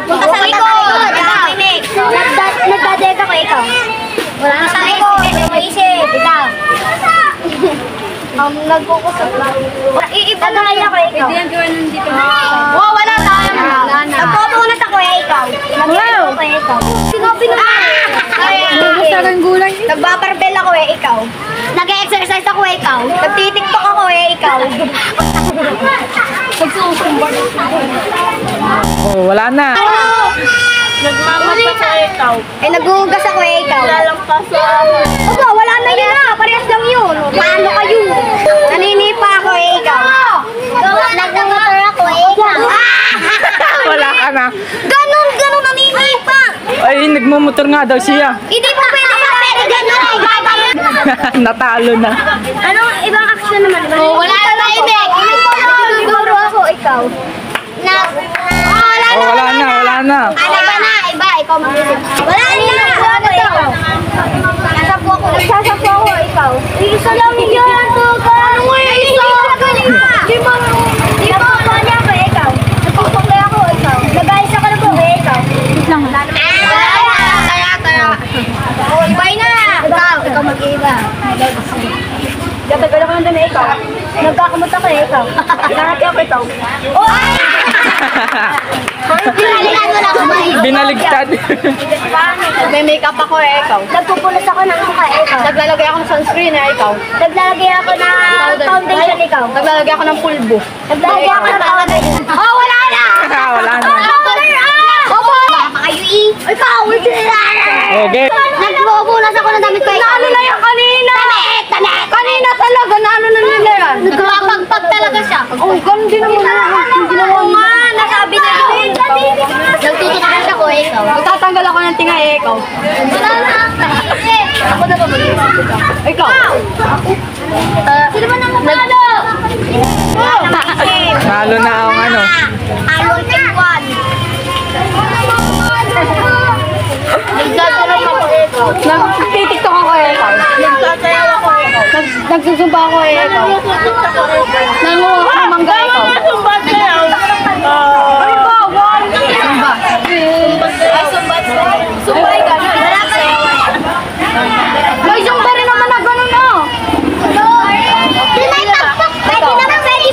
Punta sa likod. Nagdadeka ko ikaw. Wala na sa likod. Maisip. Ikaw. Nagkukusap lang. Iiba na kaya ko ikaw. Hindi yan gawin nandito. Oo, wala tayo. Nagpupunas ako ikaw. Nagpupunas ako ikaw. Sinabi na. Nagbabarbel ako ikaw. Nag-exercise ako ikaw. Nagtitiktok ako ikaw. Oh, wala na. Nagmamata ko ikaw. Naghuhugas ako ikaw. Lalampas sa Opo, wala na yun na. Parehas lang yun. Paano kayo? Naninipa ako ikaw. Nagmumotor ako ikaw. Wala ka na. Ganon naninipa. Ay, nagmumotor nga daw siya. Hindi pa pwede ganon. Natalo na. Anong ibang action naman? Wala na ibig. Siguro ako ikaw. Wala na. Iba. Ikaw mag-isip. Wala na. Nagsasapo ako, ikaw. Isa lang yun. Ano mo yung isa? Di ba ako niya ako, ikaw? Nagpupuklay ako, ikaw. Nag-ayos ako na po, ikaw. Lang. Tara. Ibay na. Ikaw mag-iiba. Gatagal ako nandun na ikaw. Nagkakamot ako ikaw. Nakati ako ikaw. Binaligtad mo lang ako. Binaligtad. may makeup ako ikaw. Nagpupunas ako ng mukha ikaw. Naglalagay ako ng sunscreen ikaw. Naglalagay ako ng foundation ikaw. Naglalagay ako ng pulbo. Naglalagay ako ng foundation. Oh, wala na! Wala na. Opo! Kayo ikaw! Okay. Nagpupunas ako ng damit ko ikaw. Ano na yan kanina? Damit! Kanina talaga, naano na nila yan? Nagpapagpag talaga siya. Oh, ganun din naman na. Nasabi na yun. Nagtutukas ako ikaw. Magtatanggal ako ng tinga ikaw. Wala na. Ako na ba mag-iisip ikaw? Ikaw? Sino ba nang matalo? Talo na ang ano. Alon T1. Nagsasayaw ako ikaw. Nagtitiktok ako ikaw. Nagsasayaw ako ikaw. Nagsusumba ako ikaw. Nanguha ka mangga ikaw. Sumbat sayaw. Ano ba? One. Sumba. Ay, sumbat sayaw. Sumba ikaw. Wala ka sayawan. May sumba rin naman na ganun na. Pwede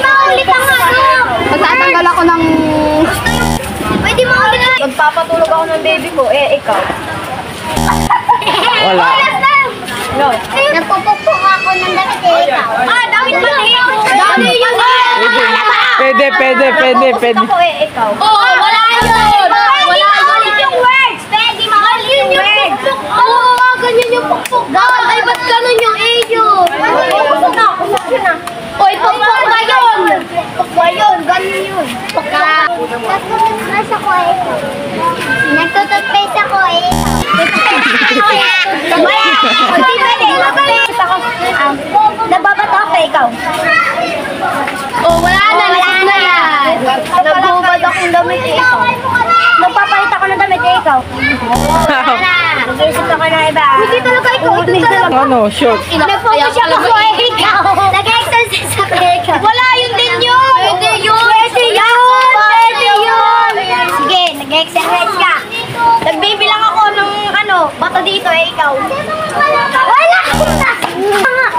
ba ulit ang ano? Magtatanggal ako ng... Pwede mo ulit. Magpapatulog ako ng baby ko. Ikaw. Wala. No. Nagpupukpuk ako ng damit ikaw. Damit ba niyo? Dami yun. Pwede. Ako ikaw. Oo, wala yun. Wala yun yung words. Pwede mahal yung words. Oo, ganyan yung pukpuk. Ay, ba't ganun yung A yun? Kusog na. Oy, pukpuk ba yun? Pukpuk ba yun? Ganun yun. Nagtututpace ako ikaw. Nagtututpace ako ikaw. Hindi pwede. Nababato ako ikaw. Oh, wala na yan. Nagbubad akong damit ikaw. Magpapalit ako ng damit ikaw. Wala na. Mag-isip ako na iba. Hindi talaga ikaw. Hindi talaga. Ano, shoot. Nag-focus ako ikaw. Nag-exercise ako ikaw. Wala yun din yun. Pwede yun. Sige, nag-exercise ka. Nagbibilang ako ng bato dito ikaw. Wala!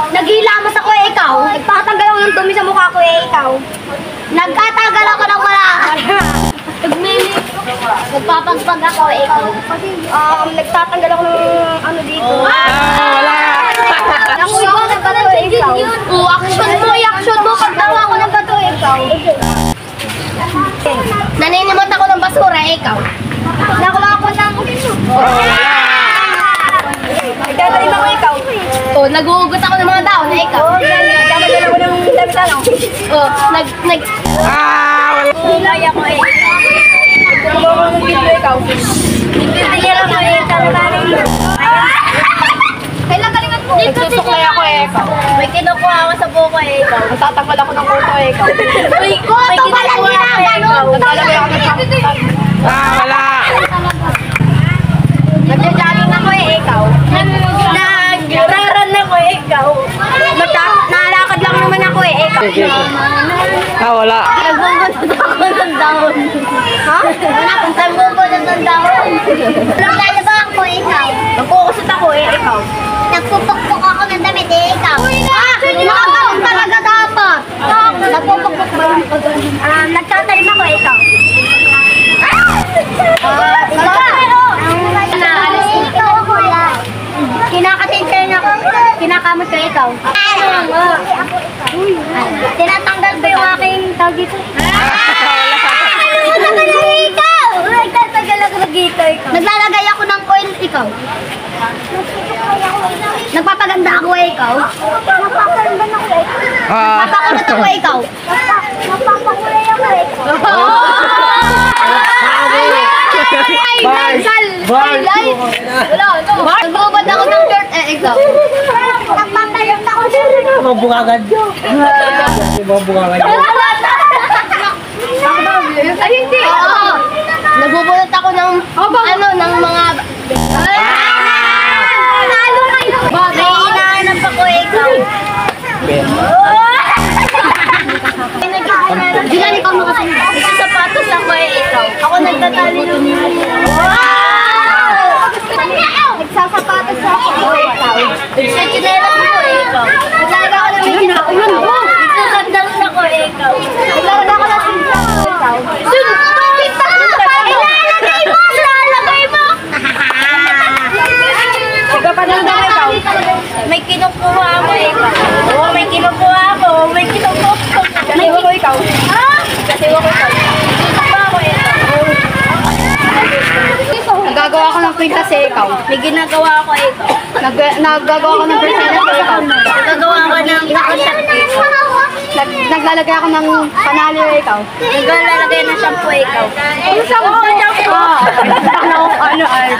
Naghilamas ako ikaw. Nagpatanggal ako ng dumi sa mukha ko ikaw. Nagkatanggal ako ng wala. Nagpapagpag ako ikaw. Nagtatanggal ako ng dito. Wala. Ako ikaw ng bato ikaw. Action mo. Pagtawa ako ng bato ikaw. Naninimot ako ng basura ikaw. Nakuha ko ng Nagtatalima ko ikaw. Oh, nag-uugot ako ng mga tao na ikaw. Nagtatalima ko ng damit ano. Oh, Wala. Nilay ako eh. Nagtatalima ko ng video ikaw. Nilay ako eh. Kailan galingan po? Nagsusuklay ako ikaw. May kinukuha ako sa buko eh ikaw. Magtatanggal ako ng kuto ikaw. May kinukuha ako ikaw. Naglalagay ako ng saktan. Wala. Nagja-jogging ako eh ikaw. Nagraran ako eh ikaw. Nalakad lang naman ako eh ikaw. Wala. Nagpupukpok ng dahon. Ha? Nagpupukpok ng dahon. Naglalaba ako, ikaw. Nagkukusot ako ikaw. Nagpupukpok ako ng damit, ikaw. Nakagano'n talaga dapat. Nagpupukpok ba yung nagtatalim ako, ikaw. Ikaw ako lang. Kinakatensya niya ako. Kinakamot ko ikaw. Tinatanggal ko yung aking tawag dito. Ikaw! Nagtatagal ako nag-ikaw. Naglalagay ako ng oil, ikaw. Nagpapaganda ako, ikaw. Nagpapaganda ako, ikaw. Nagpapakulot ako, ikaw. Nagpapakulay ako, ikaw. Bars! Bars! Nagbubad ako ng shirt ikaw. Nagpapalot ako, sir. Mabungagad yun. Mabungagad yun. Ay, hindi. Nagbubulot ako ng, ng mga... Nalo kayo. May hinahanap ako, ikaw. Dilan ikaw makasunod. Sa sapatos ako, ikaw. Ako nagtatali ng nagsasapatos ako, ikaw. Sa chinelas ako, ikaw. Naglaga ako ng may nagsasandals ako, ikaw. Naglaga ako ng sintas ako, ikaw. Ilalagay mo! Ilalagay mo! Ikaw pa nang daw ikaw. May kinukuha ako, ikaw. Oo, may kinukuha ako. May kinukuha ako. Kasiwa ko ikaw. Ha? Kasiwa ko ikaw. Kinukuha ako, ikaw. Nagagawa ko ng princess ikaw. May ginagawa ako, ikaw. Naggagawa ko ng princess ikaw. Nagagawa ako ng contact, ikaw. Naglalagay ako ng panalo ikaw. Naglalagay ng shampoo, ikaw. Ano sa mo? Ano ay?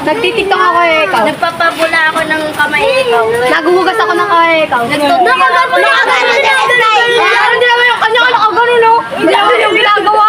Nagtitiktok ako ikaw. Nagpapabula ako ng kamay, ikaw. Naghuhugas ako ng ikaw. Nagtutuyo ako ng kamay. Hindi naman yung kanya ka nakagano, no? Hindi naman yung ginagawa